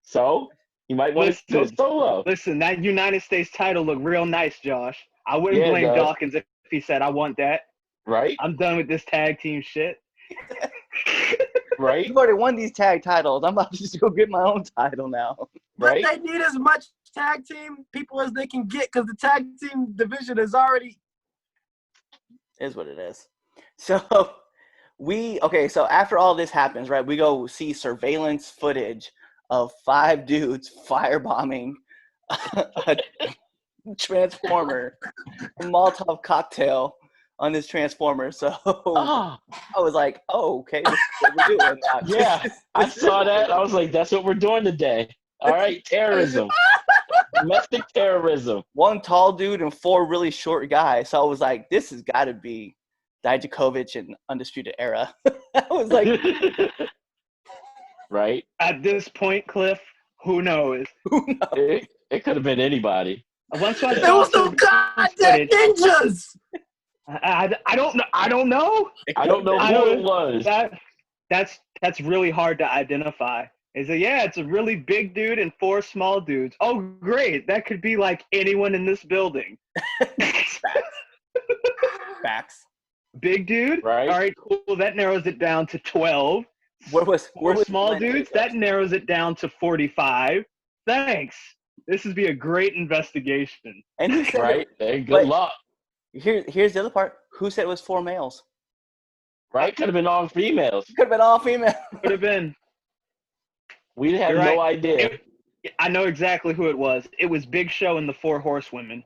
So, you might want to go Listen. solo. Listen, that United States title looked real nice, Josh. I wouldn't Yeah, it blame does. Dawkins if he said, I want that. Right? I'm done with this tag team shit. Right? You've already won these tag titles. I'm about to just go get my own title now. But Right? they need as much tag team people as they can get because the tag team division is already. Is what it is. So so after all this happens, right, we go see surveillance footage of 5 dudes firebombing a transformer, a Molotov cocktail on this transformer. So Oh, I was like, oh, okay, this is what we're doing now. yeah. I saw that. I was like, that's what we're doing today. All right, terrorism. Domestic terrorism. One tall dude and 4 really short guys. So I was like, this has got to be Dijakovic and Undisputed Era. I was like, Right? At this point, Cliff, who knows? who knows? It could have been anybody. Once I There was saw no goddamn ninjas. I don't know. I don't know. I don't know I who don't- it was. That's really hard to identify. Is it? Yeah, it's a really big dude and 4 small dudes. Oh, great! That could be like anyone in this building. Facts. Big dude. Right. All right, cool. That narrows it down to 12. What was 4 small Glenn dudes. Jacobs? That narrows it down to 45. Thanks. This would be a great investigation. And who said Right? Hey, good But- luck. Here's the other part. Who said it was 4 males? Right? Could have been all females. Could have been all female. Could have been. We have You're no right. idea. I know exactly who it was. It was Big Show and the 4 Horsewomen.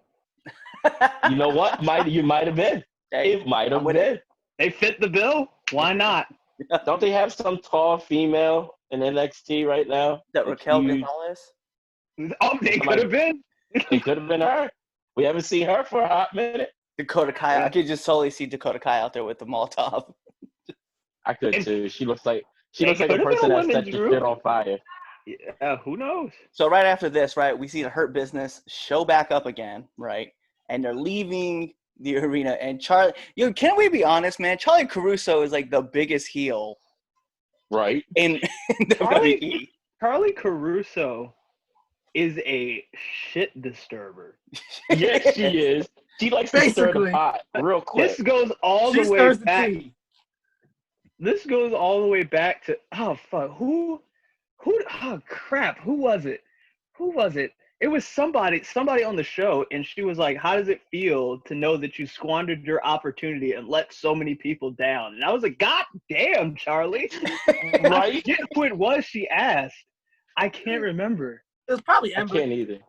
You know what? You might have been. Hey, It might have I'm with been. They fit the bill. Why not? Don't they have some tall female in NXT right now? that Raquel huge. Gonzalez. Oh, they could have been. It could have been her. We haven't seen her for a hot minute. Dakota Kai. I could just totally see Dakota Kai out there with the Molotov. I could too. She looks like It a could have been person a that set women's the group. shit on fire. Yeah, who knows? So right after this, right, we see the Hurt Business show back up again, right? And they're leaving the arena. And Charlie, can we be honest, man? Charlie Caruso is like the biggest heel Right? in Charlie- WWE. Charlie Caruso is a shit disturber. Yes, she is. She likes to stir the Basically. pot real quick. This goes all She the way stirs the back. tea. This goes all the way back to who oh crap, who was it? It was somebody on the show, and she was like, how does it feel to know that you squandered your opportunity and let so many people down? And I was like, God damn, Charlie. I Right? forget who it was she asked. I can't remember. It was probably I Ember. can't either.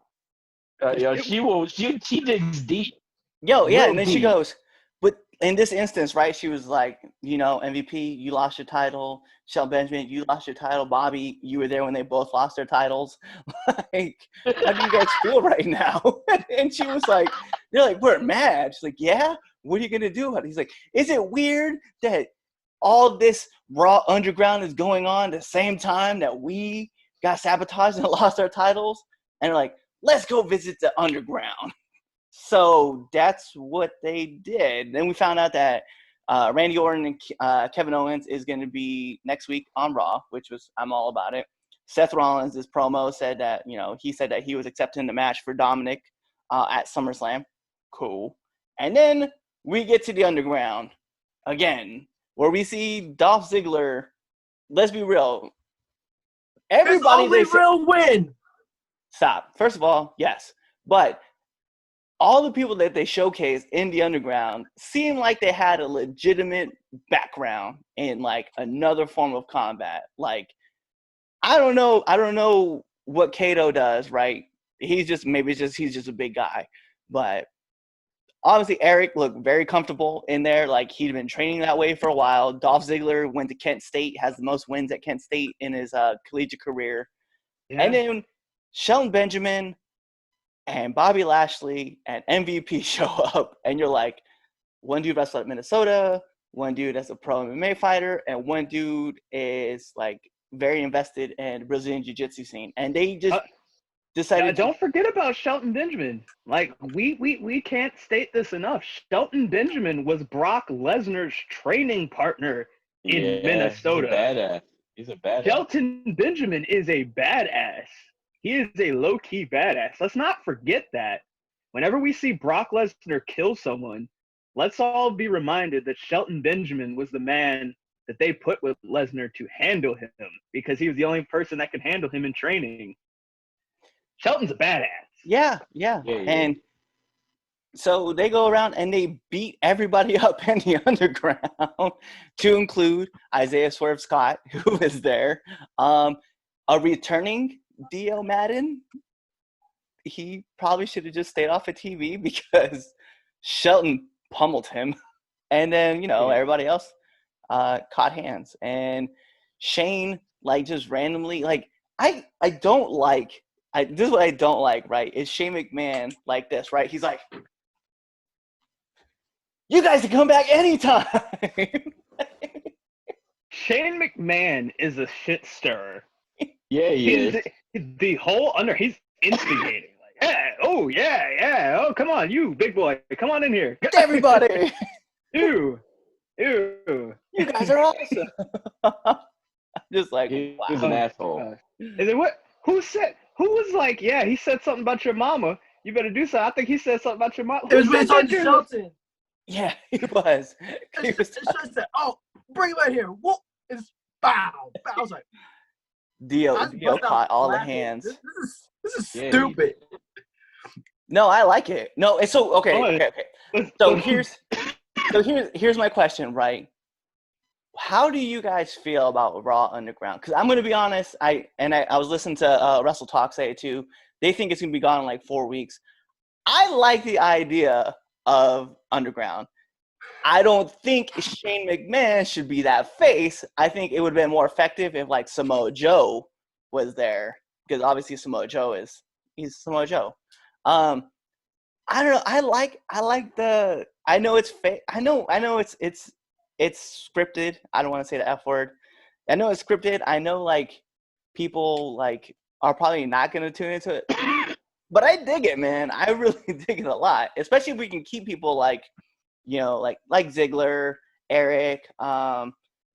She digs deep. Yeah, Real and then she deep. goes, but in this instance, right, she was like, MVP, you lost your title. Shelton Benjamin, you lost your title. Bobby, you were there when they both lost their titles. Like, how do you guys feel right now? And she was like, they're like, we're mad. She's like, yeah? What are you going to do? He's like, is it weird that all this Raw Underground is going on at the same time that we got sabotaged and lost our titles? And they're like, let's go visit the Underground. So that's what they did. Then we found out that Randy Orton and Kevin Owens is going to be next week on Raw, I'm all about it. Seth Rollins' promo said that, he said that he was accepting the match for Dominic at SummerSlam. Cool. And then we get to the Underground again, where we see Dolph Ziggler. Let's be real. His Everybody only real win. Stop. First of all, yes. But all the people that they showcased in the Underground seemed like they had a legitimate background in like another form of combat. Like, I don't know what Kato does, right? He's just a big guy. But obviously Eric looked very comfortable in there. Like he'd been training that way for a while. Dolph Ziggler went to Kent State, has the most wins at Kent State in his collegiate career. Yeah. And then Shelton Benjamin and Bobby Lashley and MVP show up, and you're like, one dude wrestled at Minnesota, one dude is a pro MMA fighter, and one dude is like very invested in the Brazilian Jiu-Jitsu scene. And they just decided don't forget about Shelton Benjamin. Like we can't state this enough. Shelton Benjamin was Brock Lesnar's training partner in Minnesota. He's a badass. Shelton Benjamin is a badass. He is a low-key badass. Let's not forget that. Whenever we see Brock Lesnar kill someone, let's all be reminded that Shelton Benjamin was the man that they put with Lesnar to handle him because he was the only person that could handle him in training. Shelton's a badass. Yeah. And so they go around and they beat everybody up in the underground, to include Isaiah Swerve Scott, who is there. A returning D.L. Madden, he probably should have just stayed off of TV because Shelton pummeled him. And then, everybody else caught hands. And Shane, like, just randomly, like, I don't like – this is what I don't like, right, is Shane McMahon like this, right? He's like, you guys can come back anytime. Shane McMahon is a shit stirrer. Yeah, he is. The whole he's instigating. Like, oh, come on, you big boy, come on in here. Everybody. Ew. You guys are awesome. Just like, He's wow. an asshole. Is it what? Who was like, yeah, he said something about your mama. You better do something. I think he said something about your mama. It was when he Shelton. Yeah, he was. He was It said, "Oh, bring him right here." Whoop! It's bow. I was like, Dio caught all the hands. This is stupid. No, I like it. No, it's so okay. So here's my question, right? How do you guys feel about Raw Underground? Because I'm going to be honest, I was listening to Wrestle Talk say it too. They think it's going to be gone in like 4 weeks. I like the idea of Underground. I don't think Shane McMahon should be that face. I think it would have been more effective if like Samoa Joe was there, because obviously Samoa Joe he's Samoa Joe. I don't know. I know it's fake. I know it's scripted. I don't want to say the F word. I know it's scripted. I know like people like are probably not going to tune into it. But I dig it, man. I really dig it a lot, especially if we can keep people like, like Ziggler, Eric,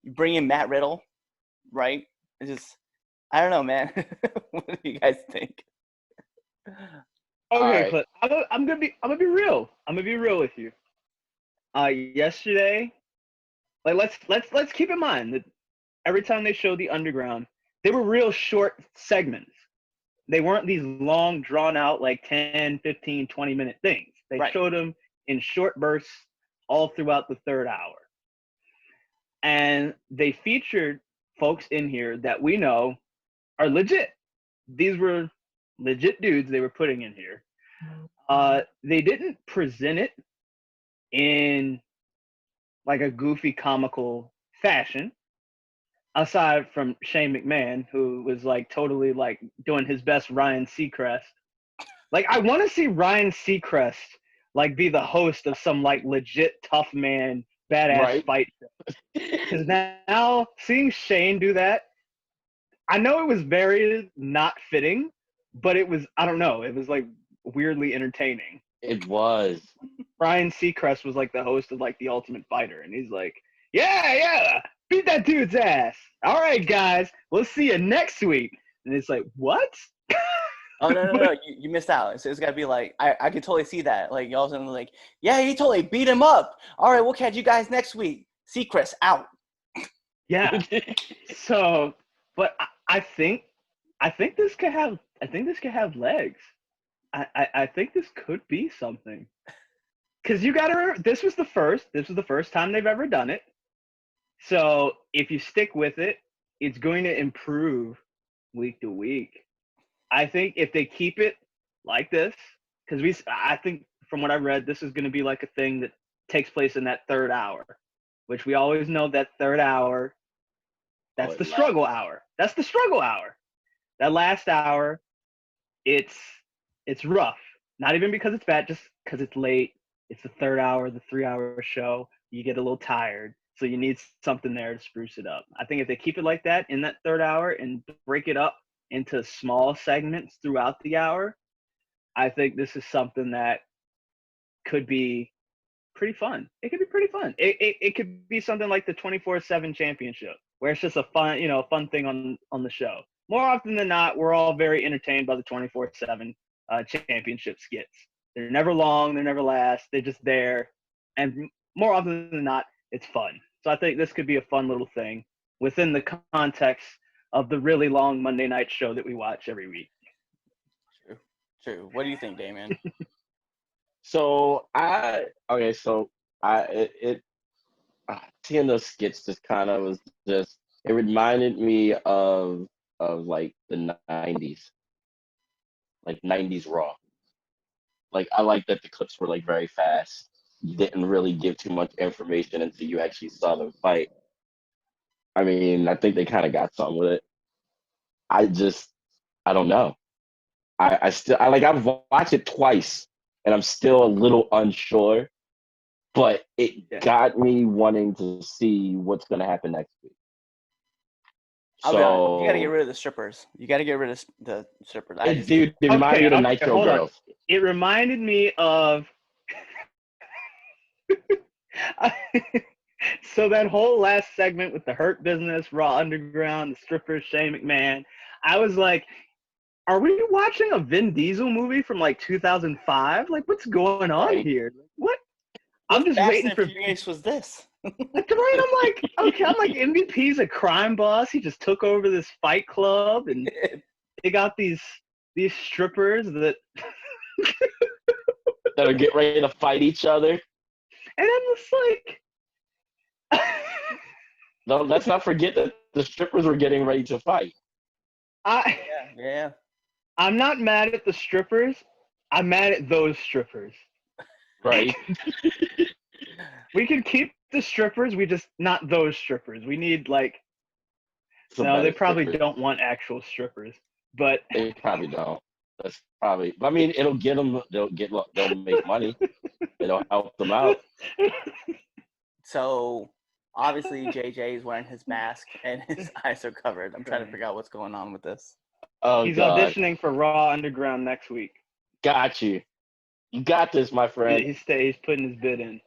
bring in Matt Riddle, right? It's just, I don't know, man. What do you guys think? Okay, right. But I'm gonna be real. I'm gonna be real with you. Yesterday, like let's keep in mind that every time they showed the Underground, they were real short segments. They weren't these long, drawn-out, like 10, 15, 20-minute things. They showed them in short bursts all throughout the third hour. And they featured folks in here that we know are legit. These were legit dudes they were putting in here. They didn't present it in, like, a goofy, comical fashion. Aside from Shane McMahon, who was like totally like doing his best Ryan Seacrest. Like, I want to see Ryan Seacrest like be the host of some like legit tough man badass fight show. Because now seeing Shane do that, I know it was very not fitting, but it was, I don't know, it was like weirdly entertaining. It was. Ryan Seacrest was like the host of like The Ultimate Fighter, and he's like, yeah. Beat that dude's ass. All right, guys. We'll see you next week. And it's like, what? Oh, no. You missed out. So it's got to be like, I can totally see that. Like, y'all suddenly like, yeah, he totally beat him up. All right, we'll catch you guys next week. Seacrest out. Yeah. So, but I think this could have legs. I think this could be something. Because you got to remember, this was the first time they've ever done it. So if you stick with it, it's going to improve week to week. I think if they keep it like this, because I think from what I read, this is going to be like a thing that takes place in that third hour, which we always know that third hour, that's the struggle hour. That's the struggle hour. That last hour, it's rough. Not even because it's bad, just because it's late. It's the third hour, the 3-hour show. You get a little tired, so you need something there to spruce it up. I think if they keep it like that in that third hour and break it up into small segments throughout the hour, I think this is something that could be pretty fun. It could be pretty fun. It could be something like the 24/7 championship, where it's just a fun thing on the show. More often than not, we're all very entertained by the 24/7 championship skits. They're never long, they're never last, they're just there, and more often than not, it's fun. So I think this could be a fun little thing within the context of the really long Monday night show that we watch every week. True. What do you think, Damien? Seeing those skits just kind of was just, it reminded me of like the 90s, like 90s Raw. Like, I like that the clips were like very fast. You didn't really give too much information until you actually saw them fight. I mean, I think they kind of got something with it. I don't know. I've watched it twice and I'm still a little unsure, but it got me wanting to see what's going to happen next week. So you got to get rid of the strippers. You got to get rid of the strippers. It reminded me of the Nitro Girls. It reminded me of so that whole last segment with the Hurt Business, Raw Underground, the strippers, Shane McMahon. I was like, are we watching a Vin Diesel movie from like 2005? Like, what's going on here? What? I'm just waiting for. Furious was this? Right? I'm like, okay. I'm like, MVP's a crime boss. He just took over this fight club, and they got these strippers that that'll get ready to fight each other. And I'm just like, no, let's not forget that the strippers were getting ready to fight. Yeah. I'm not mad at the strippers. I'm mad at those strippers. Right. We can keep the strippers. We just not those strippers. We need like. No, they probably don't want actual strippers, but they probably don't. That's probably. I mean, it'll get them. They'll make money. It'll help them out. So obviously JJ is wearing his mask and his eyes are covered. I'm trying to figure out what's going on with this. Oh, he's God. auditioning for Raw Underground next week. Got you. You got this, my friend. He's putting his bid in.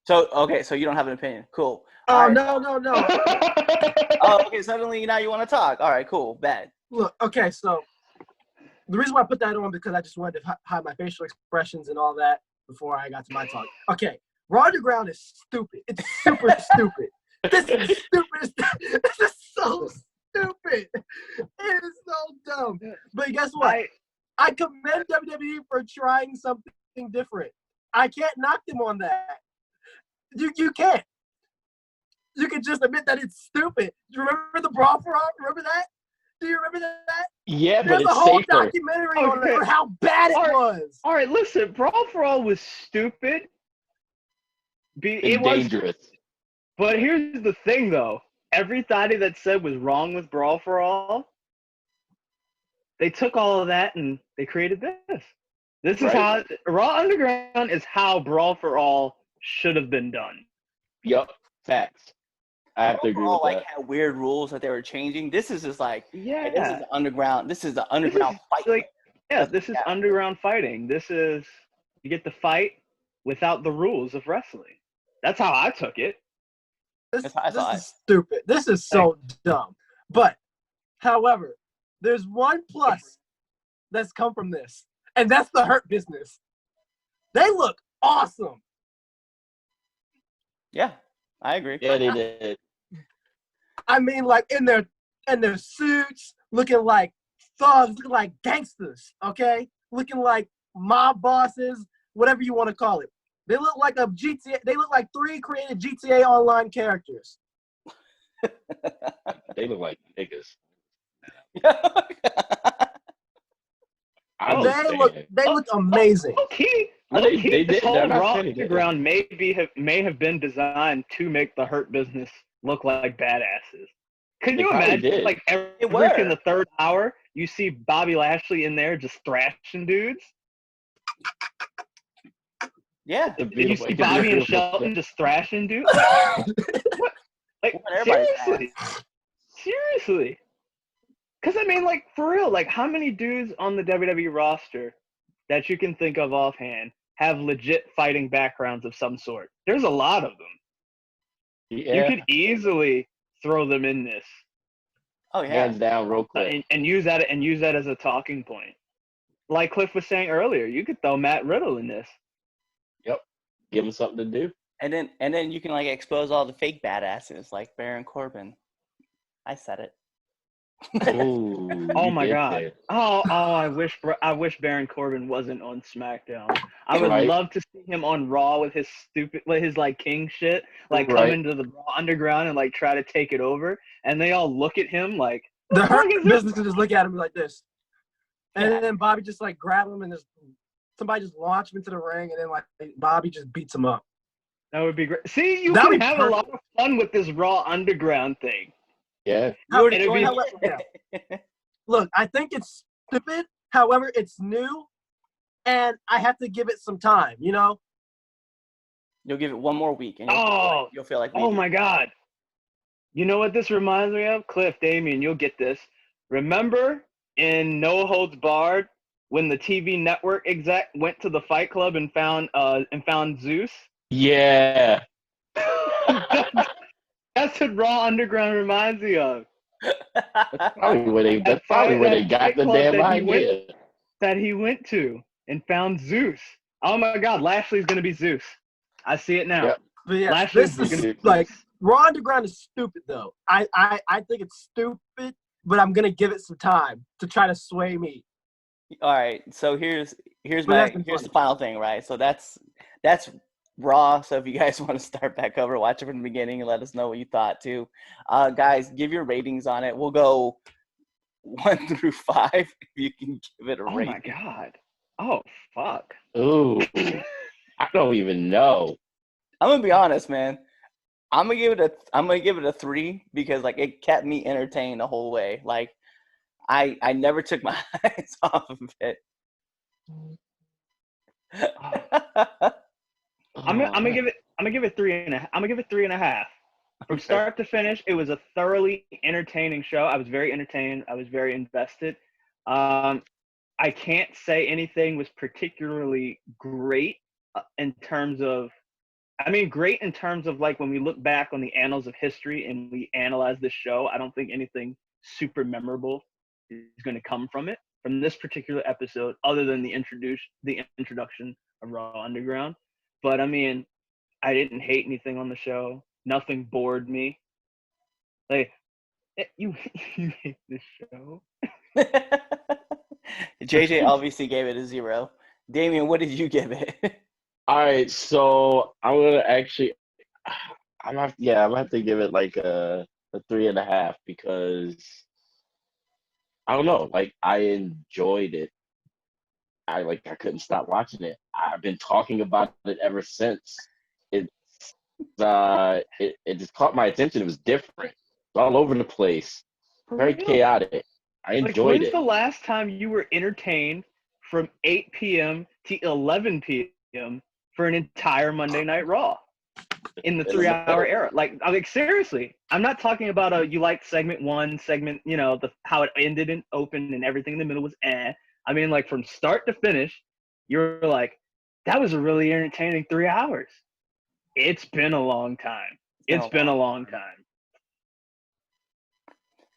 So you don't have an opinion. Cool. Oh, right. No. Oh, okay. Suddenly now you want to talk. All right, cool. Bad. Look, okay, so the reason why I put that on because I just wanted to hide my facial expressions and all that before I got to my talk. Okay, Raw Underground is stupid. It's super stupid. This is stupid. This is so stupid. It is so dumb. But guess what? I commend WWE for trying something different. I can't knock them on that. You can't. You can just admit that it's stupid. Do you remember the Brawl for All? Remember that? Do you remember that? Yeah, There's but it's a whole safer. documentary on how bad it was. All right, listen. Brawl for All was stupid. It was dangerous. But here's the thing, though. Everybody that said was wrong with Brawl for All, they took all of that and they created this. This is how Raw Underground is how Brawl for All should have been done. Yup, facts. I have to agree with that. Had weird rules that they were changing. This is just like, yeah, this is underground. This is the underground fight. Like, yeah, this is underground fighting. This is you get to fight without the rules of wrestling. That's how I took it. This is stupid. This is so dumb. But, however, there's one plus that's come from this, and that's the Hurt Business. They look awesome. Yeah, I agree. Yeah, they did. I mean, like in their suits, looking like thugs, looking like gangsters. Okay, looking like mob bosses, whatever you want to call it. They look like a GTA. They look like 3 created GTA Online characters. They look like niggas. I Oh, understand. they look amazing. Okay. No, Low-key, they this did. whole They're not Raw saying they didn't. Underground may have been designed to make the Hurt Business look like badasses. Can They you probably imagine, did. like, were. every in the third hour, you see Bobby Lashley in there just thrashing dudes? Yeah. It's a You beautiful- see it could be a Bobby and beautiful Shelton thing. just thrashing dudes? What? Like, Whooping everybody's seriously? Seriously? Because, I mean, like, for real, like, how many dudes on the WWE roster that you can think of offhand have legit fighting backgrounds of some sort? There's a lot of them. Yeah, You could easily throw them in this Oh yeah. hands down, real quick. and use that as a talking point. Like Cliff was saying earlier, you could throw Matt Riddle in this. Give them something to do. And then you can like expose all the fake badasses like Baron Corbin. I said it. Ooh, Oh you my did God! say it. Oh, I wish Baron Corbin wasn't on SmackDown. I would Right. love to see him on Raw with his like king shit, like Right. come into the Raw Underground and like try to take it over, and they all look at him like, The fuck Hurt is this? Business can just look at him like this, and Yeah. then Bobby just like grab him and just somebody just launch him into the ring, and then like Bobby just beats him up. That would be great. See, you That'd can be have a lot of fun with this Raw Underground thing. Yeah. You already It'd be- joined Yeah. Look, I think it's stupid. However, it's new, and I have to give it some time. You know, You'll give it one more week, and you'll feel like we Oh did. my God. You know what this reminds me of? Cliff, Damien, you'll get this. Remember in No Holds Barred when the TV network exec went to the Fight Club and found Zeus? Yeah. That's what Raw Underground reminds me of. Probably where they. That's probably where they got the Club damn that he went- idea. That he went to and found Zeus. Oh my God, Lashley's gonna be Zeus. I see it now. Yep. but yeah, Lashley's this gonna is be like Zeus. Raw Underground is stupid though. I think it's stupid, but I'm gonna give it some time to try to sway me. All right, so here's But my that's been here's fun. the final thing, right? So that's Raw. So if you guys want to start back over, watch it from the beginning and let us know what you thought too. Guys, give your ratings on it. We'll go 1 through 5 if you can give it a Oh rating. my God. Oh fuck. Ooh. I don't even know. I'm gonna be honest, man. I'm gonna give it a 3 because like it kept me entertained the whole way. Like I never took my eyes off of it. I'm gonna give it 3.5. I'm gonna give it 3.5. From start to finish, it was a thoroughly entertaining show. I was very entertained. I was very invested. I can't say anything was particularly great in terms of, great in terms of like when we look back on the annals of history and we analyze this show. I don't think anything super memorable is going to come from it, from this particular episode, other than the introduction of Raw Underground. But I didn't hate anything on the show. Nothing bored me. Like, you hate this show. JJ obviously gave it a 0. Damien, what did you give it? All right, so I'm gonna actually. I'm gonna have to give it like a 3.5 because I don't know. Like I enjoyed it. I couldn't stop watching it. I've been talking about it ever since. It just caught my attention. It was different. It's all over the place. Very chaotic. I enjoyed when's it. the last time you were entertained from 8 p.m. to 11 p.m. for an entire Monday Night Raw in the 3-hour era? Like seriously, I'm not talking about you liked segment 1, segment, how it ended and opened and everything in the middle was eh. Like from start to finish, you're like, that was a really entertaining 3 hours. It's been a long time. It's been a long time.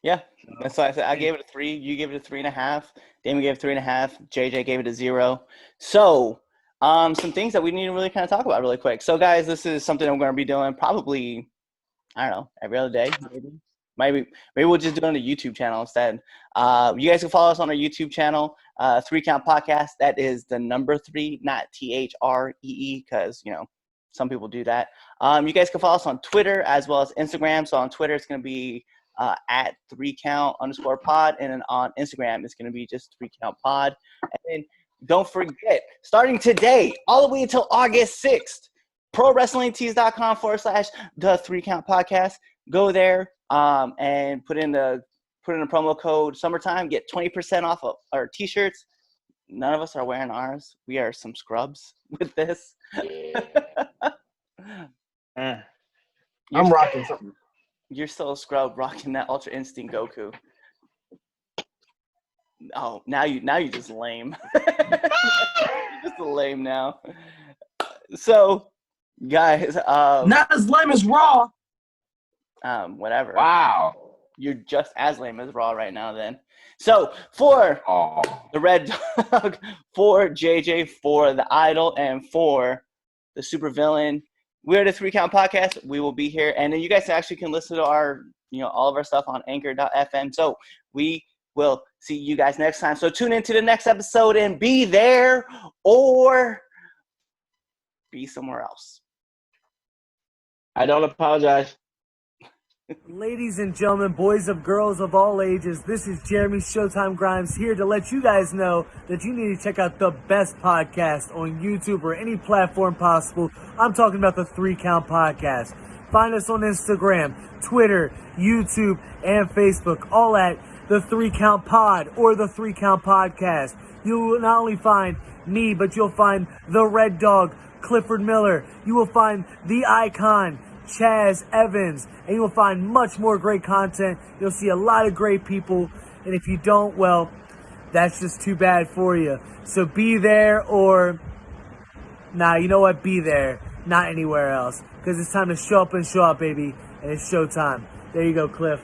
Yeah, that's why I said I gave it a 3. You gave it a 3.5. Damien gave it 3.5. JJ gave it a 0. So, some things that we need to really kind of talk about really quick. So, guys, this is something I'm going to be doing probably, I don't know, every other day. Maybe we'll just do it on the YouTube channel instead. You guys can follow us on our YouTube channel, 3 Count Podcast. That is the number 3, not THREE, because some people do that. You guys can follow us on Twitter as well as Instagram. So on Twitter, it's going to be at 3count_pod, and then on Instagram it's going to be just 3countpod. And then don't forget, starting today all the way until August 6th, ProWrestlingTees.com/the3count podcast. Go there and put in a promo code summertime, get 20% off of our t-shirts. None of us are wearing ours. We are some scrubs with this. Eh. I'm rocking something. You're still a scrub rocking that Ultra Instinct Goku. Oh, now you just lame. You're just lame now. So, guys, Not as lame as Raw. whatever. Wow. You're just as lame as Raw right now. Then, so for Oh. the Red Dog, for JJ, for the Idol, and for the Supervillain, we're the 3Count Podcast. We will be here, and then you guys actually can listen to our, all of our stuff on Anchor.fm. So we will see you guys next time. So tune into the next episode and be there or be somewhere else. I don't apologize. Ladies and gentlemen, boys and girls of all ages, this is Jeremy Showtime Grimes here to let you guys know that you need to check out the best podcast on YouTube or any platform possible. I'm talking about the 3Count Podcast. Find us on Instagram, Twitter, YouTube, and Facebook, all at the 3Count Pod or the 3Count Podcast. You will not only find me, but you'll find the Red Dog, Clifford Miller. You will find the Icon, Chaz Evans, and you will find much more great content. You'll see a lot of great people, and if you don't, well, that's just too bad for you. So be there or, you know what, be there, not anywhere else, because it's time to show up and show up, baby, and it's showtime. There you go, Cliff.